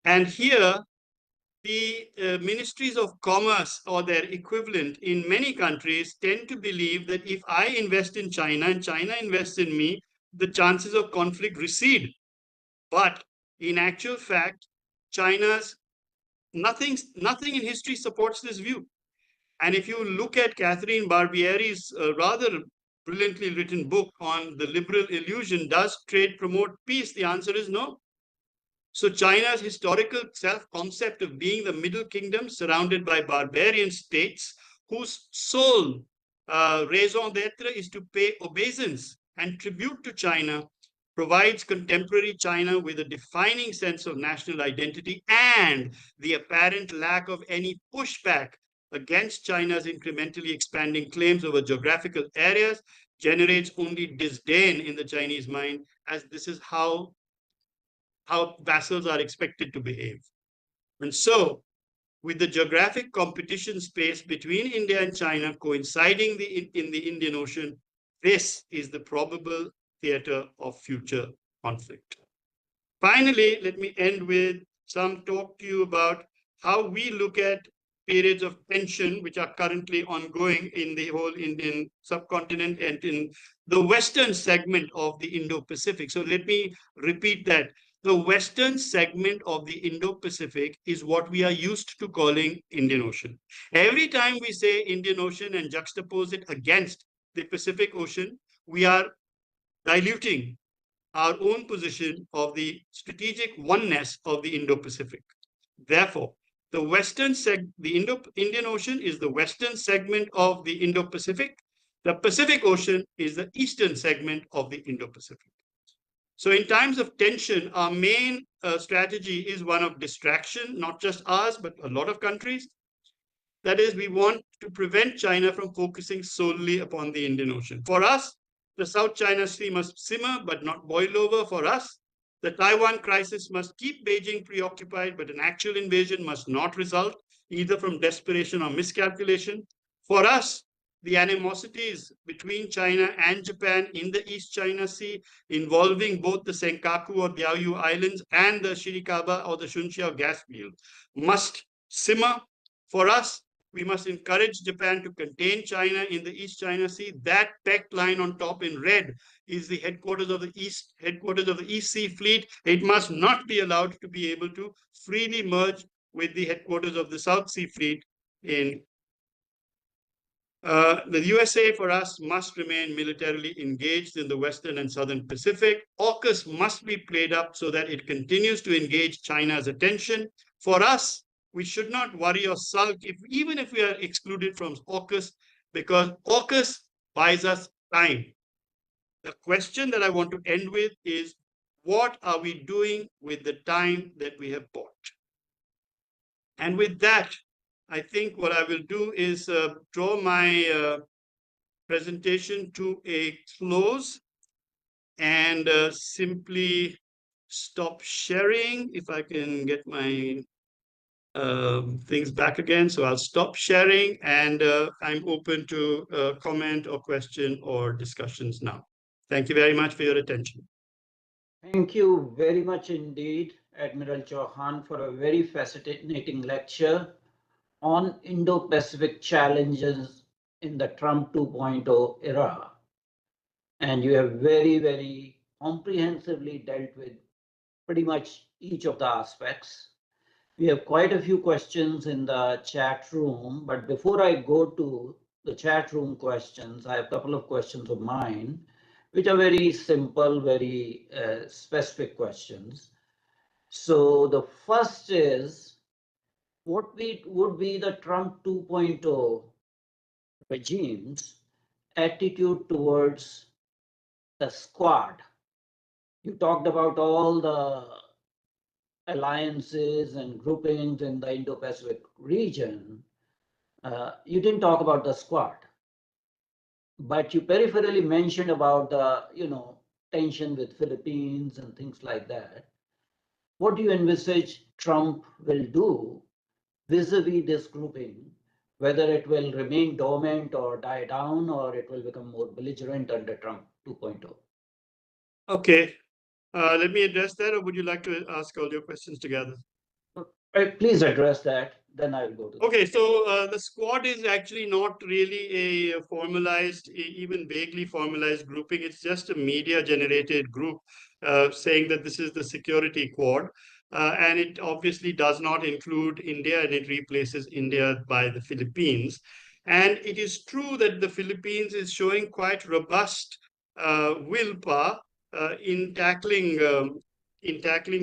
And here, the ministries of commerce or their equivalent in many countries tend to believe that if I invest in China and China invests in me, the chances of conflict recede. But in actual fact, China's nothing in history supports this view. And if you look at Catherine Barbieri's rather brilliantly written book on the liberal illusion, does trade promote peace? The answer is no. So China's historical self-concept of being the middle kingdom surrounded by barbarian states whose sole raison d'etre is to pay obeisance and tribute to China provides contemporary China with a defining sense of national identity and the apparent lack of any pushback against China's incrementally expanding claims over geographical areas generates only disdain in the Chinese mind, as this is how vassals are expected to behave. And so, with the geographic competition space between India and China coinciding in the Indian Ocean, this is the probable theater of future conflict. Finally, let me end with some talk to you about how we look at periods of tension which are currently ongoing in the whole Indian subcontinent and in the western segment of the Indo-Pacific. So let me repeat that. The western segment of the Indo-Pacific is what we are used to calling Indian Ocean. Every time we say Indian Ocean and juxtapose it against the Pacific Ocean, we are diluting our own position of the strategic oneness of the Indo-Pacific. Therefore, the Indian Ocean is the western segment of the Indo-Pacific. The Pacific Ocean is the eastern segment of the Indo-Pacific. So in times of tension, our main strategy is one of distraction, not just ours, but a lot of countries. That is, we want to prevent China from focusing solely upon the Indian Ocean. For us, the South China Sea must simmer but not boil over. For us, the Taiwan crisis must keep Beijing preoccupied, but an actual invasion must not result either from desperation or miscalculation. For us, the animosities between China and Japan in the East China Sea, involving both the Senkaku or Diaoyu Islands and the Shirikaba or the Shunxiao gas field, must simmer. For us, we must encourage Japan to contain China in the East China Sea. That pecked line on top in red is the headquarters of the East Sea Fleet. It must not be allowed to be able to freely merge with the headquarters of the South Sea Fleet in the USA, for us, must remain militarily engaged in the Western and Southern Pacific. AUKUS must be played up so that it continues to engage China's attention. For us, we should not worry or sulk even if we are excluded from AUKUS, because AUKUS buys us time. The question that I want to end with is, what are we doing with the time that we have bought? And with that, I think what I will do is draw my presentation to a close and simply stop sharing. If I can get my things back again. So I'll stop sharing and I'm open to comment or question or discussions now. Thank you very much for your attention. Thank you very much indeed, Admiral Chauhan, for a very fascinating lecture on Indo-Pacific challenges in the Trump 2.0 era. And you have very, very comprehensively dealt with pretty much each of the aspects. We have quite a few questions in the chat room, but before I go to the chat room questions, I have a couple of questions of mine, which are very simple, very specific questions. So the first is, what would be the Trump 2.0 regime's attitude towards the Quad? You talked about all the alliances and groupings in the Indo-Pacific region. You didn't talk about the Quad, but you peripherally mentioned about the tension with Philippines and things like that. What do you envisage Trump will do vis-a-vis this grouping, whether it will remain dormant or die down, or it will become more belligerent under Trump 2.0? Okay, let me address that, or would you like to ask all your questions together? Please address that, then I will go to that. Okay, so the Squad is actually not really a formalized, even vaguely formalized grouping. It's just a media-generated group saying that this is the security Quad. And it obviously does not include India, and it replaces India by the Philippines. And it is true that the Philippines is showing quite robust willpower in tackling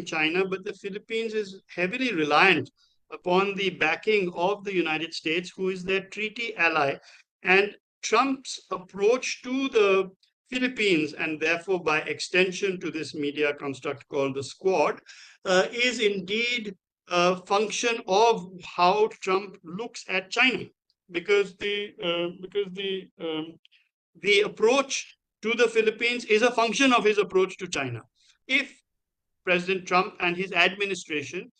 China, but the Philippines is heavily reliant upon the backing of the United States, who is their treaty ally. And Trump's approach to the Philippines, and therefore by extension to this media construct called the Squad, is indeed a function of how Trump looks at China. because the approach to the Philippines is a function of his approach to China. If President Trump and his administration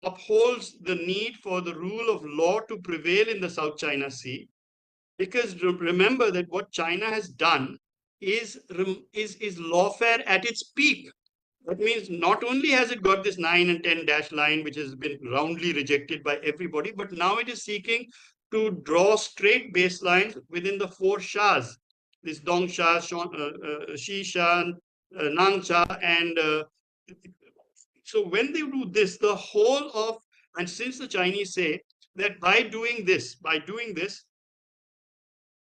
upholds the need for the rule of law to prevail in the South China Sea, because remember that what China has done is lawfare at its peak. That means not only has it got this 9 and 10 dash line, which has been roundly rejected by everybody, but now it is seeking to draw straight baselines within the 4 Shahs, this Dong Shah, Shi Shah, Nang Shah, and so when they do this, the whole of, and since the Chinese say that by doing this,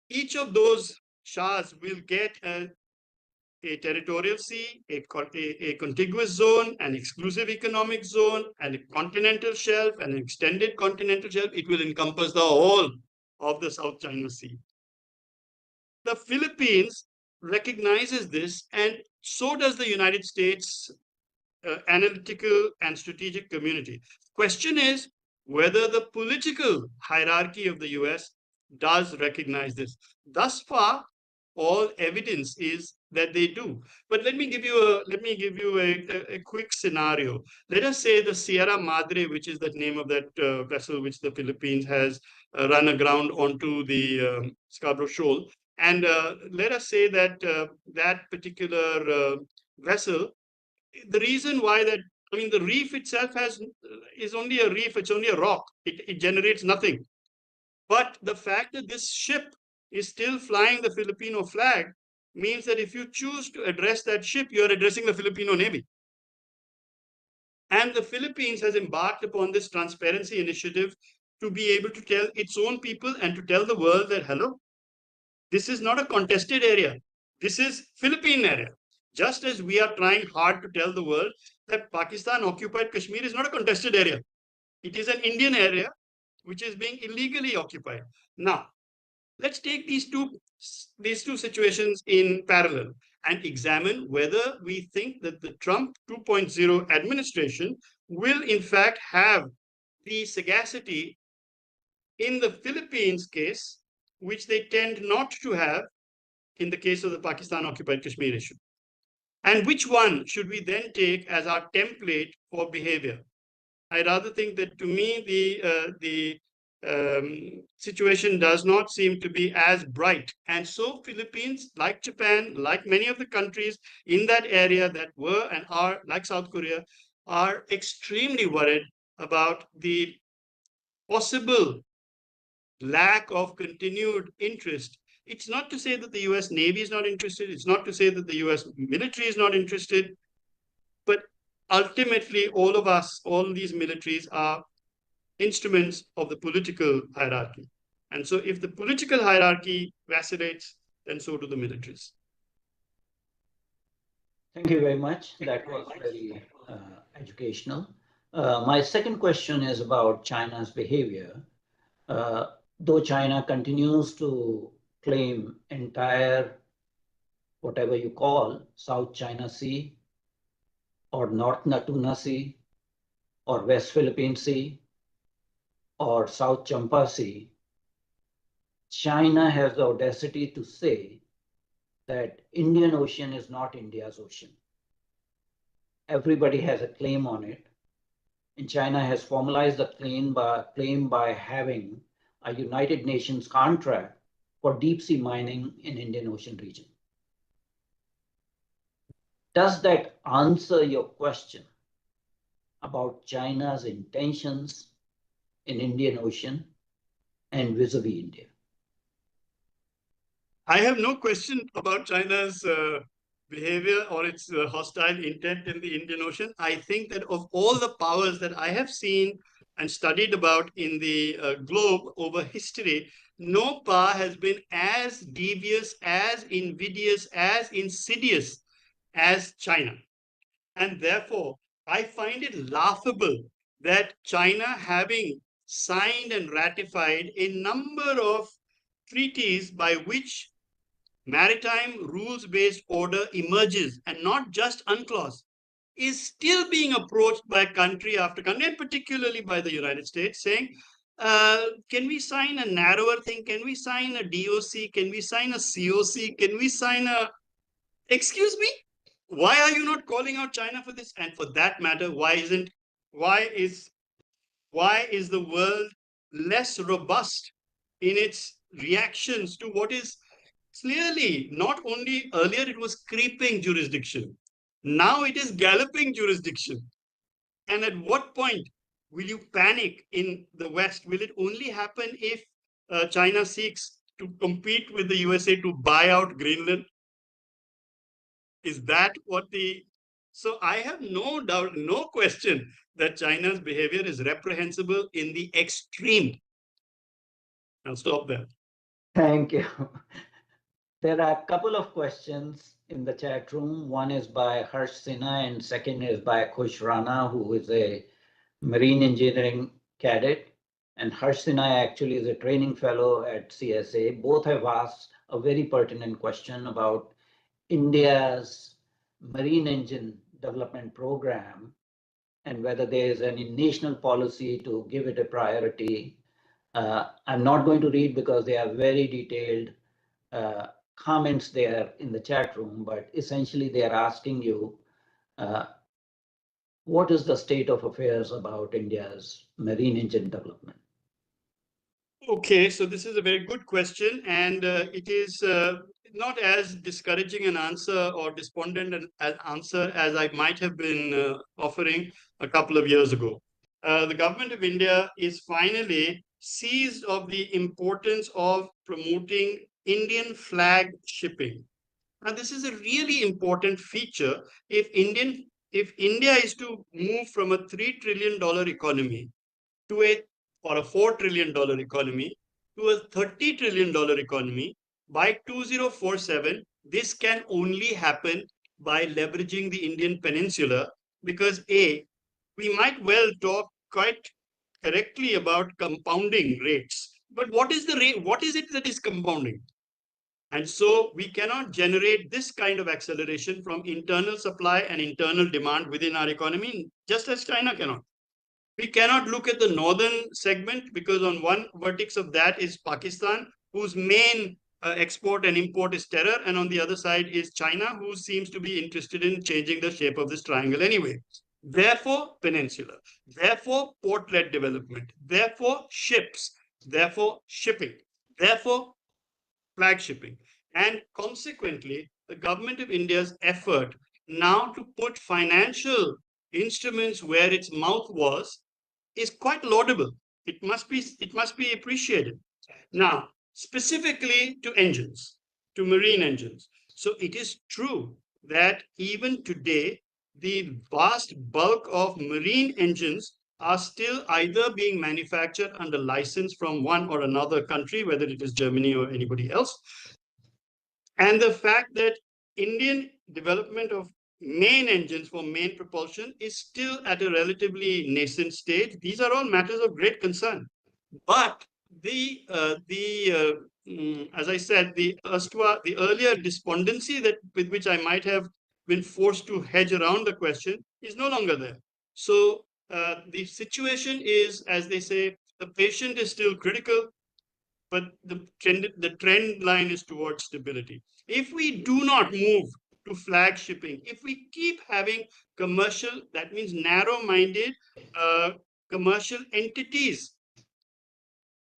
each of those Shahs will get a territorial sea, a contiguous zone, an exclusive economic zone, and a continental shelf, an extended continental shelf. It will encompass the whole of the South China Sea. The Philippines recognizes this, and so does the United States analytical and strategic community. Question is whether the political hierarchy of the US does recognize this. Thus far, all evidence is that they do. But let me give you a quick scenario. Let us say the Sierra Madre, which is the name of that vessel which the Philippines has run aground onto the Scarborough Shoal. And let us say that that particular vessel, the reason why that, I mean, the reef itself is only a reef, it's only a rock. It generates nothing. But the fact that this ship is still flying the Filipino flag means that if you choose to address that ship, you're addressing the Filipino Navy. And the Philippines has embarked upon this transparency initiative to be able to tell its own people and to tell the world that, hello, this is not a contested area. This is Philippine area. Just as we are trying hard to tell the world that Pakistan occupied Kashmir is not a contested area. It is an Indian area which is being illegally occupied. Now, let's take these two situations in parallel and examine whether we think that the Trump 2.0 administration will in fact have the sagacity in the Philippines case, which they tend not to have in the case of the Pakistan occupied Kashmir issue. And which one should we then take as our template for behavior? I rather think that, to me, the situation does not seem to be as bright. And so Philippines, like Japan, like many of the countries in that area that were and are, like South Korea, are extremely worried about the possible lack of continued interest. It's not to say that the US Navy is not interested. It's not to say that the US military is not interested. But ultimately, all of us, all these militaries are instruments of the political hierarchy. And so if the political hierarchy vacillates, then so do the militaries. Thank you very much. That was very educational. My second question is about China's behavior. Though China continues to claim entire, whatever you call, South China Sea, or North Natuna Sea, or West Philippine Sea, or South Champa Sea, China has the audacity to say that Indian Ocean is not India's ocean. Everybody has a claim on it. And China has formalized the claim by having a United Nations contract for deep sea mining in Indian Ocean region. Does that answer your question about China's intentions in Indian Ocean and vis-a-vis India? I have no question about China's behavior or its hostile intent in the Indian Ocean. I think that of all the powers that I have seen and studied about in the globe over history, no power has been as devious, as invidious, as insidious as China. And therefore, I find it laughable that China, having signed and ratified a number of treaties by which maritime rules-based order emerges, and not just UNCLOS, is still being approached by country after country, and particularly by the United States, saying, can we sign a narrower thing? Can we sign a DOC? Can we sign a COC? Can we sign a, excuse me? Why are you not calling out China for this? And for that matter, why is the world less robust in its reactions to what is clearly not only earlier it was creeping jurisdiction, now it is galloping jurisdiction. And at what point will you panic in the West? Will it only happen if China seeks to compete with the USA to buy out Greenland? Is that what the... So I have no doubt, no question that China's behavior is reprehensible in the extreme. I'll stop there. Thank you. There are a couple of questions in the chat room. One is by Harsh Sinha and second is by Khush Rana, who is a marine engineering cadet. And Harsh Sinha actually is a training fellow at CSA. Both have asked a very pertinent question about India's marine engine development program and whether there is any national policy to give it a priority. I'm not going to read because they are very detailed comments there in the chat room, but essentially they are asking you, what is the state of affairs about India's marine engine development? Okay, so this is a very good question, and it is not as discouraging an answer or despondent an answer as I might have been offering a couple of years ago. The government of India is finally seized of the importance of promoting Indian flag shipping. Now, this is a really important feature if India is to move from a $3 trillion economy to a $4 trillion economy to a $30 trillion economy by 2047. This can only happen by leveraging the Indian peninsula because we might well talk quite correctly about compounding rates. But what is the rate? What is it that is compounding? And so we cannot generate this kind of acceleration from internal supply and internal demand within our economy, just as China cannot. We cannot look at the northern segment because on one vertex of that is Pakistan, whose main export and import is terror. And on the other side is China, who seems to be interested in changing the shape of this triangle anyway. Therefore, peninsula. Therefore, port-led development. Therefore, ships. Therefore, shipping. Therefore, flag shipping. And consequently, the government of India's effort now to put financial instruments where its mouth was is quite laudable. It must be appreciated. Now, specifically to engines, to marine engines. So it is true that even today, the vast bulk of marine engines are still either being manufactured under license from one or another country, whether it is Germany or anybody else. And the fact that Indian development of main engines for main propulsion is still at a relatively nascent stage. These are all matters of great concern. But as I said, the earlier despondency with which I might have been forced to hedge around the question is no longer there. So the situation is, as they say, the patient is still critical, but the trend line is towards stability. If we do not move to flag shipping, if we keep having commercial, that means narrow-minded commercial entities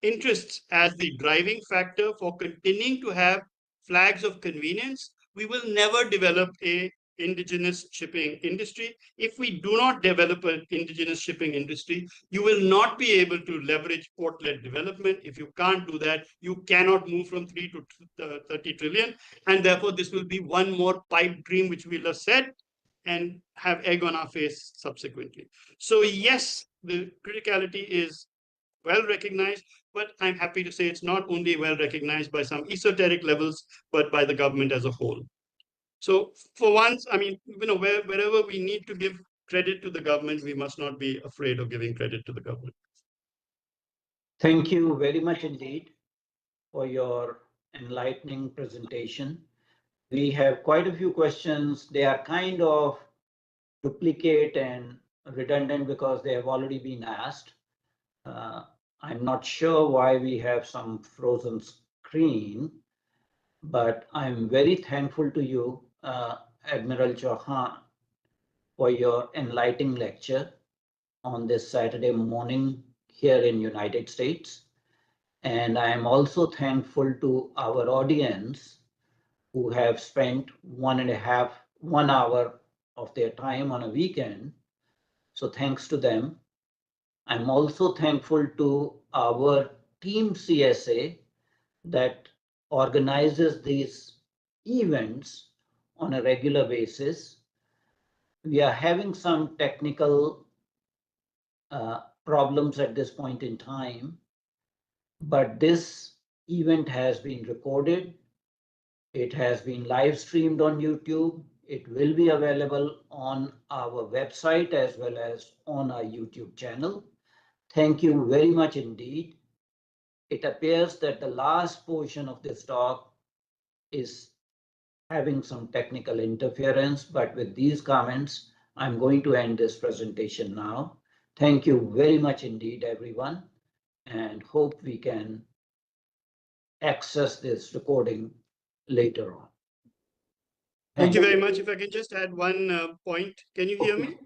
interests as the driving factor for continuing to have flags of convenience, we will never develop a indigenous shipping industry. If we do not develop an indigenous shipping industry, you will not be able to leverage port-led development. If you can't do that, you cannot move from 3 to 30 trillion. And therefore, this will be one more pipe dream, which we'll have said, and have egg on our face subsequently. So yes, the criticality is well recognized, but I'm happy to say it's not only well recognized by some esoteric levels, but by the government as a whole. So for once, I mean, wherever we need to give credit to the government, we must not be afraid of giving credit to the government. Thank you very much indeed for your enlightening presentation. We have quite a few questions. They are kind of duplicate and redundant because they have already been asked. I'm not sure why we have some frozen screen, but I'm very thankful to you, Admiral Chauhan, for your enlightening lecture on this Saturday morning here in United States. And I am also thankful to our audience who have spent 1 hour of their time on a weekend. So thanks to them. I'm also thankful to our team CSA that organizes these events on a regular basis. We are having some technical problems at this point in time, but this event has been recorded. It has been live streamed on YouTube. It will be available on our website as well as on our YouTube channel. Thank you very much indeed. It appears that the last portion of this talk is having some technical interference, but with these comments, I'm going to end this presentation now. Thank you very much indeed, everyone, and hope we can access this recording later on. Thank you very much. If I can just add one point, can you hear me?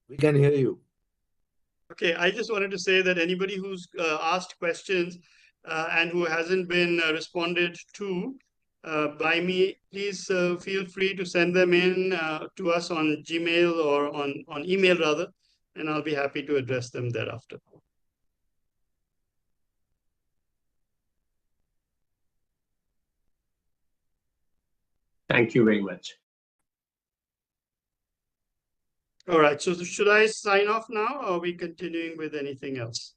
We can hear you. Okay, I just wanted to say that anybody who's asked questions and who hasn't been responded to by me, please feel free to send them in to us on Gmail or on email rather, and I'll be happy to address them thereafter. Thank you very much. All right, so should I sign off now, or are we continuing with anything else?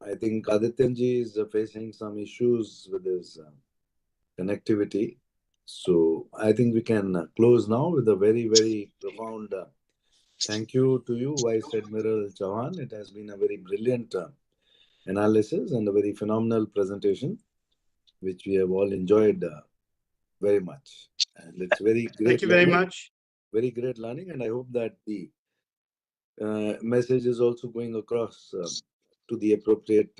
I think Adityanjee is facing some issues with his connectivity. So I think we can close now with a very, very profound thank you to you, Vice Admiral Chauhan. It has been a very brilliant analysis and a very phenomenal presentation, which we have all enjoyed very much. And it's very great. Thank you very much. Very great learning, and I hope that the message is also going across to the appropriate,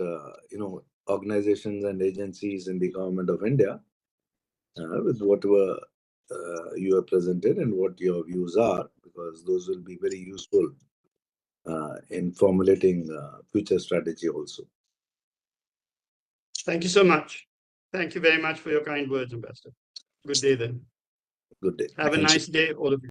organizations and agencies in the government of India with whatever you have presented and what your views are, because those will be very useful in formulating future strategy also. Thank you so much. Thank you very much for your kind words, Ambassador. Good day then. Good day. Have a nice day, all of you.